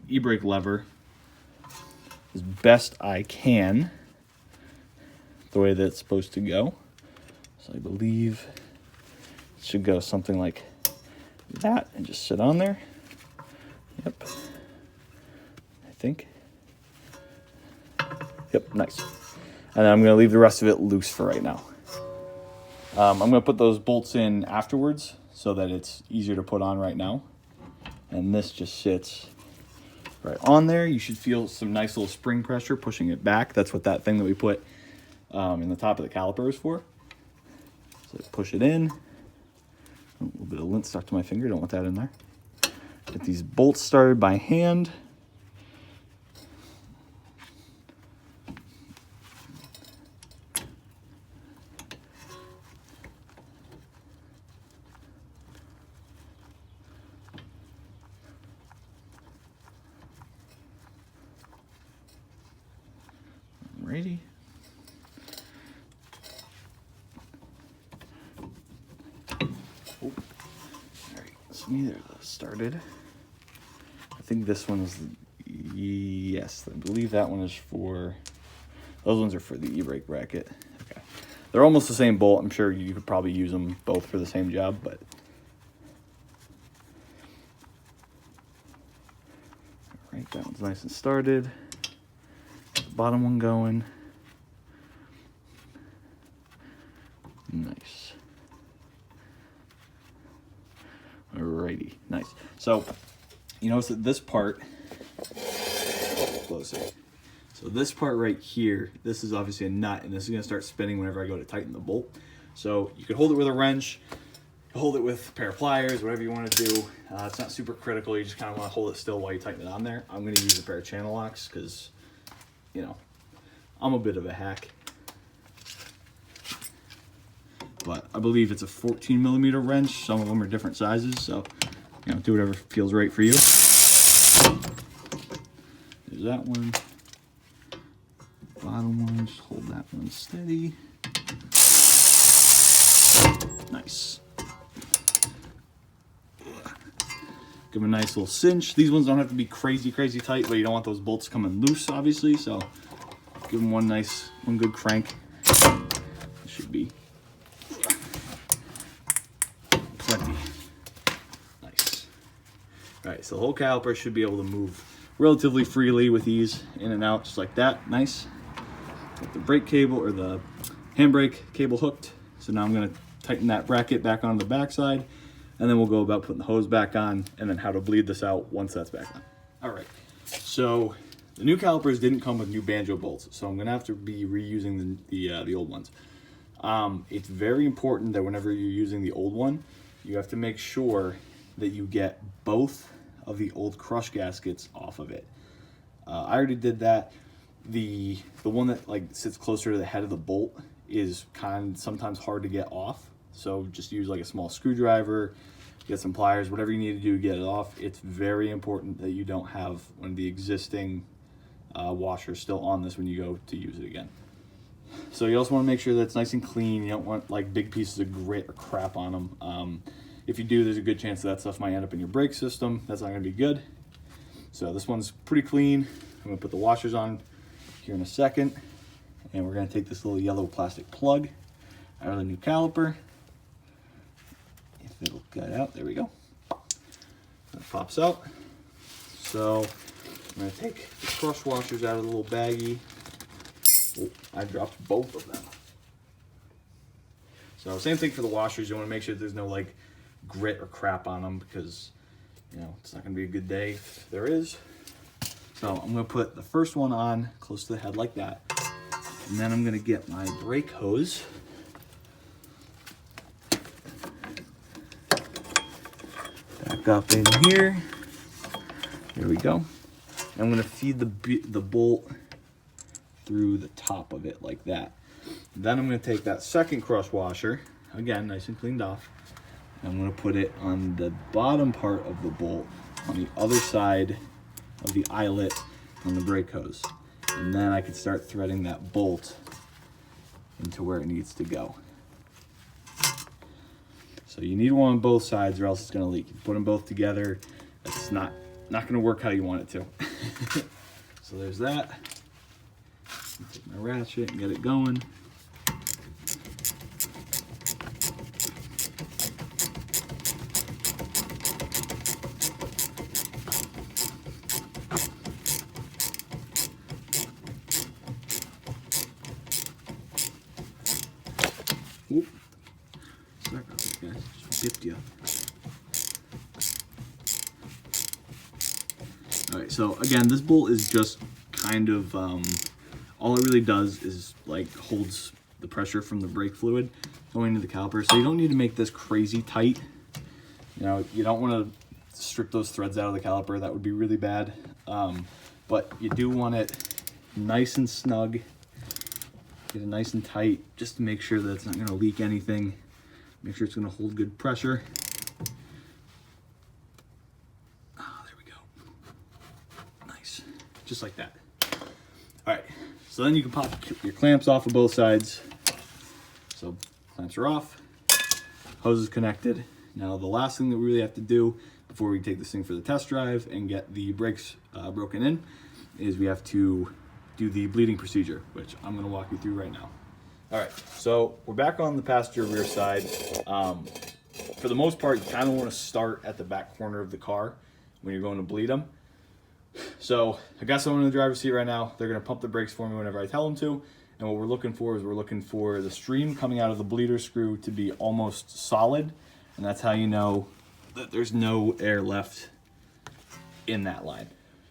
e-brake lever as best I can, the way that it's supposed to go. So I believe it should go something like that and just sit on there. Yep. I think. Yep, nice. And then I'm going to leave the rest of it loose for right now. I'm going to put those bolts in afterwards so that it's easier to put on right now. And this just sits right on there. You should feel some nice little spring pressure pushing it back. That's what that thing that we put in the top of the caliper is for. So push it in. A little bit of lint stuck to my finger. Don't want that in there. Get these bolts started by hand. Alrighty. Oh. Alright, so neither of those started. I think this one is, yes, I believe that one is for, those ones are for the e-brake bracket. Okay. They're almost the same bolt. I'm sure you could probably use them both for the same job, but. Alright, that one's nice and started. Bottom one going. Nice. Alrighty, nice. So you notice that this part closer. So this part right here, this is obviously a nut, and this is gonna start spinning whenever I go to tighten the bolt. So you could hold it with a wrench, hold it with a pair of pliers, whatever you want to do. It's not super critical. You just kind of want to hold it still while you tighten it on there. I'm going to use a pair of channel locks because, you know, I'm a bit of a hack. But I believe it's a 14 millimeter wrench. Some of them are different sizes, so, you know, do whatever feels right for you. There's that one. Bottom one, just hold that one steady. Nice. Give them a nice little cinch. These ones don't have to be crazy tight, but you don't want those bolts coming loose, obviously. So give them one good crank. It should be plenty. Nice. All right, so the whole caliper should be able to move relatively freely with ease in and out, just like that. Nice. Got the brake cable or the handbrake cable hooked. So now I'm going to tighten that bracket back on the backside, and then we'll go about putting the hose back on and then how to bleed this out once that's back on. All right, so the new calipers didn't come with new banjo bolts, so I'm gonna have to be reusing the old ones. It's very important that whenever you're using the old one, you have to make sure that you get both of the old crush gaskets off of it. I already did that. The one that like sits closer to the head of the bolt is sometimes hard to get off. So just use like a small screwdriver, get some pliers, whatever you need to do to get it off. It's very important that you don't have one of the existing washers still on this when you go to use it again. So you also want to make sure that it's nice and clean. You don't want like big pieces of grit or crap on them. If you do, there's a good chance that stuff might end up in your brake system. That's not going to be good. So this one's pretty clean. I'm going to put the washers on here in a second. And we're going to take this little yellow plastic plug out of the new caliper. If it'll get out, there we go. That pops out. So I'm going to take the crush washers out of the little baggie. Oh, I dropped both of them. So same thing for the washers. You want to make sure there's no like grit or crap on them because, you know, it's not going to be a good day if there is. So I'm going to put the first one on close to the head like that. And then I'm going to get my brake hose. Back up in here. There we go. I'm going to feed the bolt through the top of it like that. Then I'm going to take that second crush washer, again, nice and cleaned off. I'm going to put it on the bottom part of the bolt on the other side of the eyelet on the brake hose. And then I can start threading that bolt into where it needs to go. So you need one on both sides or else it's going to leak. You put them both together, it's not going to work how you want it to. So there's that. Take my ratchet and get it going. Oop. Sorry about this, guys. Just whipped you. Alright, so again, this bolt is just kind of, all it really does is like holds the pressure from the brake fluid going into the caliper. So you don't need to make this crazy tight. You know, you don't want to strip those threads out of the caliper. That would be really bad. But you do want it nice and snug. Get it nice and tight just to make sure that it's not going to leak anything. Make sure it's going to hold good pressure. Oh, there we go. Nice. Just like that. All right. So then you can pop your clamps off of both sides. So clamps are off. Hose is connected. Now the last thing that we really have to do before we take this thing for the test drive and get the brakes broken in is we have to do the bleeding procedure, which I'm going to walk you through right now. All right, so we're back on the passenger rear side. For the most part, you kind of want to start at the back corner of the car when you're going to bleed them. So I got someone in the driver's seat right now. They're going to pump the brakes for me whenever I tell them to. And what we're looking for is we're looking for the stream coming out of the bleeder screw to be almost solid. And that's how you know that there's no air left in that line.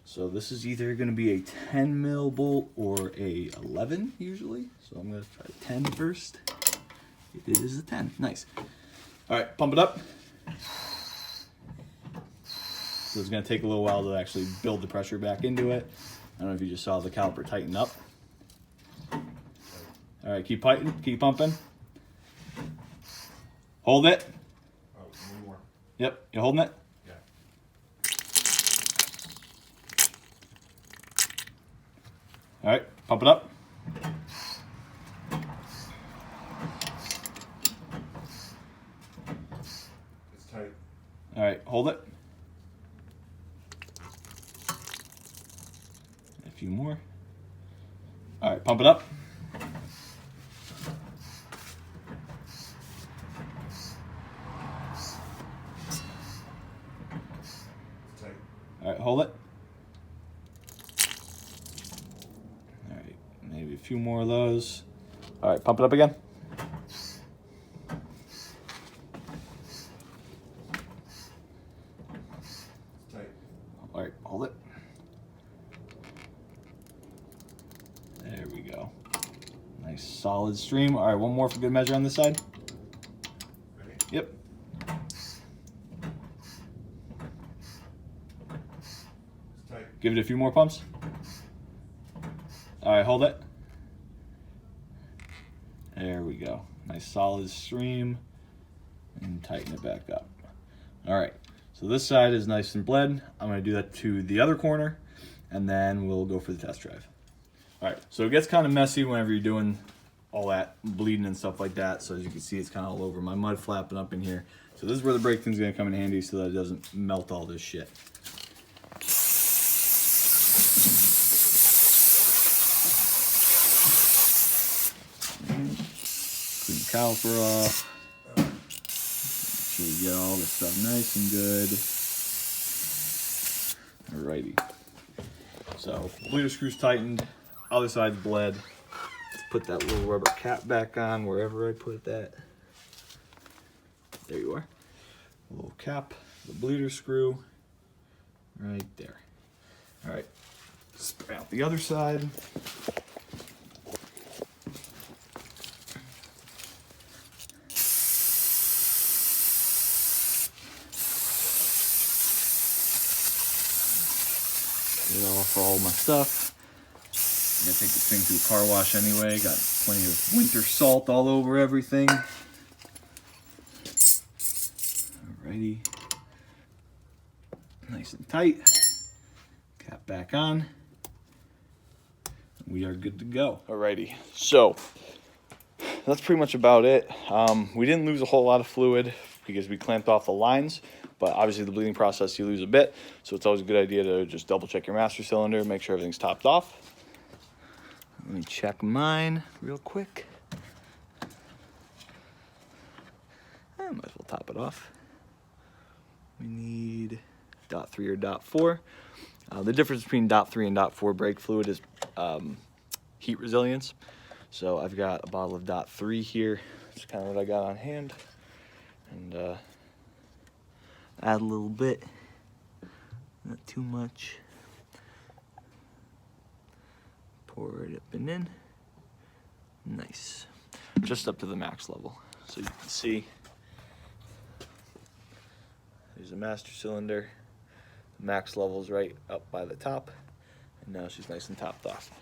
So this is either going to be a 10 mil bolt or a 11 usually. So I'm going to try 10 first. It is a 10. Nice. All right, pump it up. So it's going to take a little while to actually build the pressure back into it. I don't know if you just saw the caliper tighten up. All right, keep pumping. Hold it. Oh, one more. Yep, you holding it? Yeah. All right, pump it up. It's tight. All right, hold it. A few more. All right, pump it up. It's tight. All right, hold it. All right, maybe a few more of those. All right, pump it up again. It's tight. All right, hold it. There we go. Nice solid stream. All right, one more for good measure on this side. Ready? Yep. It's tight. Give it a few more pumps. All right, hold it. There we go. Nice solid stream. And tighten it back up. All right, so this side is nice and bled. I'm gonna do that to the other corner, and then we'll go for the test drive. All right, so it gets kind of messy whenever you're doing all that bleeding and stuff like that. So as you can see, it's kind of all over my mud flapping up in here. So this is where the brake thing's gonna come in handy so that it doesn't melt all this shit. Clean the caliper off. Make sure you get all this stuff nice and good. Alrighty. So bleeder screw's tightened, other side's bled. Let's put that little rubber cap back on wherever I put that. There you are. A little cap, the bleeder screw, right there. All right, spray out the other side. Get off all my stuff. I'm gonna take this thing to a car wash anyway. Got plenty of winter salt all over everything. Alrighty. Nice and tight. Cap back on. We are good to go. Alrighty, so that's pretty much about it. We didn't lose a whole lot of fluid because we clamped off the lines, but obviously the bleeding process you lose a bit, so it's always a good idea to just double check your master cylinder, make sure everything's topped off. Let me check mine real quick. I might as well top it off. We need .3 or .4. The difference between .3 and .4 brake fluid is heat resilience. So I've got a bottle of .3 here. That's kind of what I got on hand. And add a little bit, not too much. Pour it up and in. Nice. Just up to the max level. So you can see there's a master cylinder. The max level's right up by the top. And now she's nice and topped off.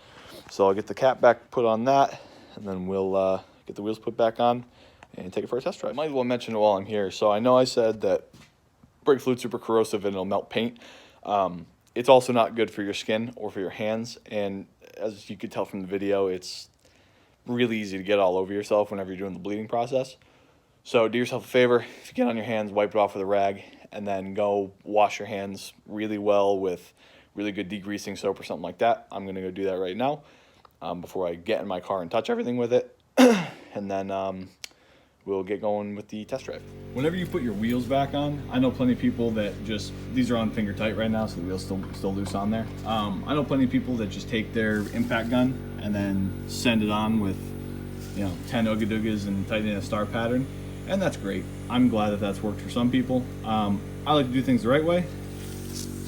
So I'll get the cap back put on that, and then we'll get the wheels put back on and take it for a test drive. Might as well mention it while I'm here. So I know I said that brake fluid's super corrosive and it'll melt paint. It's also not good for your skin or for your hands. And as you could tell from the video, it's really easy to get all over yourself whenever you're doing the bleeding process. So do yourself a favor, if you get on your hands, wipe it off with a rag, and then go wash your hands really well with really good degreasing soap or something like that. I'm gonna go do that right now before I get in my car and touch everything with it. And then we'll get going with the test drive. Whenever you put your wheels back on, I know plenty of people that just, these are on finger tight right now, so the wheel's still loose on there. I know plenty of people that just take their impact gun and then send it on with, 10 Ooga Doogas and tighten in a star pattern, and that's great. I'm glad that that's worked for some people. I like to do things the right way,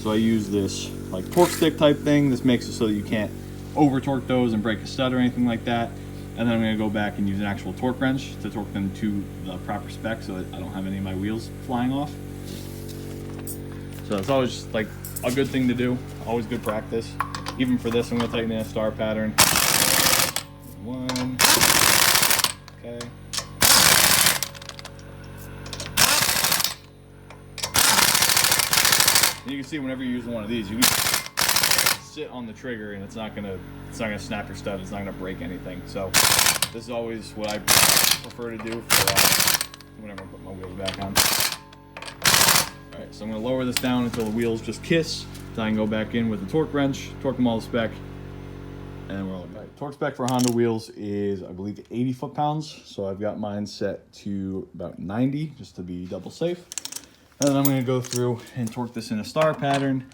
so I use this like torque stick type thing. This makes it so that you can't over torque those and break a stud or anything like that. And then I'm going to go back and use an actual torque wrench to torque them to the proper spec so that I don't have any of my wheels flying off. So it's always just like a good thing to do, always good practice. Even for this, I'm going to tighten in a star pattern. One, okay. And you can see whenever you're using one of these, you can sit on the trigger and it's not gonna snap your stud. It's not gonna break anything. So this is always what I prefer to do for whenever I put my wheels back on. All right, so I'm gonna lower this down until the wheels just kiss. Then I can go back in with the torque wrench, torque them all to spec, and we're all good. Right, torque spec for Honda wheels is, I believe, 80 foot-pounds. So I've got mine set to about 90, just to be double safe. And then I'm going to go through and torque this in a star pattern.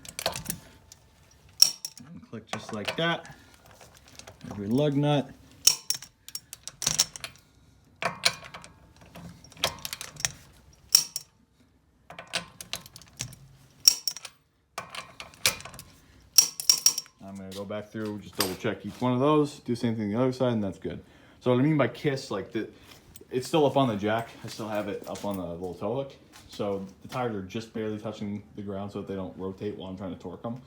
And click just like that. Every lug nut. I'm going to go back through, just double check each one of those, do the same thing on the other side, and that's good. So what I mean by kiss, like it's still up on the jack. I still have it up on the little toe hook. So the tires are just barely touching the ground so that they don't rotate while I'm trying to torque them.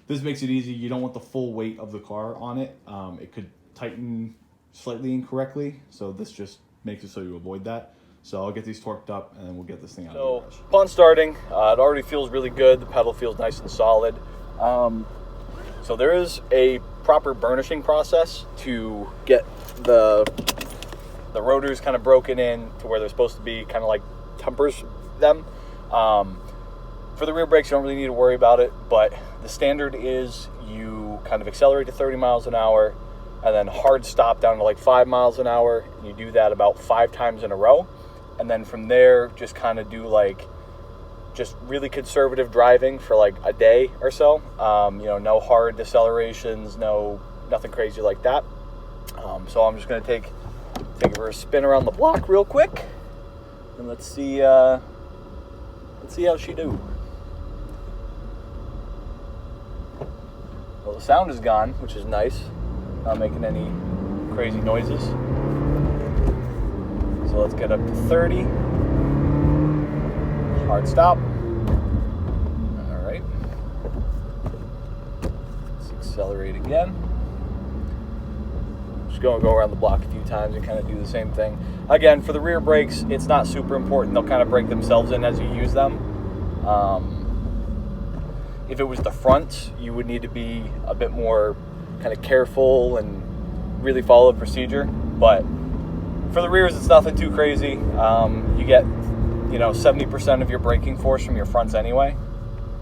This makes it easy. You don't want the full weight of the car on it. It could tighten slightly incorrectly. So this just makes it so you avoid that. So I'll get these torqued up and then we'll get this thing out of the garage. Upon starting, it already feels really good. The pedal feels nice and solid. So there is a proper burnishing process to get the rotors kind of broken in to where they're supposed to be, kind of like tempers them. For the rear brakes, you don't really need to worry about it, but the standard is you kind of accelerate to 30 miles an hour and then hard stop down to like 5 miles an hour. And you do that about 5 times in a row. And then from there, just kind of do like just really conservative driving for like a day or so. You know, no hard decelerations, nothing crazy like that. So I'm just gonna take it for a spin around the block real quick. And let's see how she do. Well, the sound is gone, which is nice. Not making any crazy noises. So let's get up to 30. Hard stop. All right. Let's accelerate again. Just gonna go around the block a few times and kind of do the same thing. Again, for the rear brakes, it's not super important. They'll kind of break themselves in as you use them. If it was the front, you would need to be a bit more kind of careful and really follow the procedure. But for the rears, it's nothing too crazy. You get, 70% of your braking force from your fronts anyway.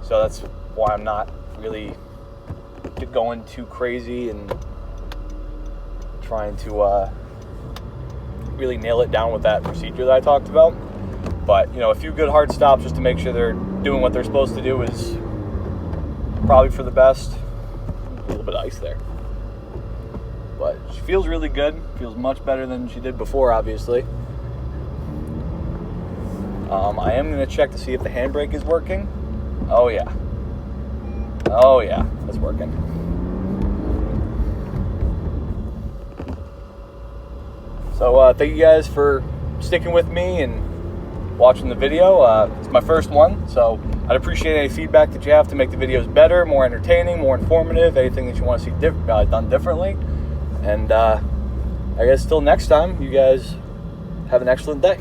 So that's why I'm not really going too crazy and trying to really nail it down with that procedure that I talked about. But a few good hard stops just to make sure they're doing what they're supposed to do is probably for the best. A little bit of ice there, but she feels really good. Feels much better than she did before, obviously. I am going to check to see if the handbrake is working. Oh yeah, it's working. So thank you guys for sticking with me and watching the video. It's my first one, so I'd appreciate any feedback that you have to make the videos better, more entertaining, more informative, anything that you want to see done differently. And I guess till next time, you guys have an excellent day.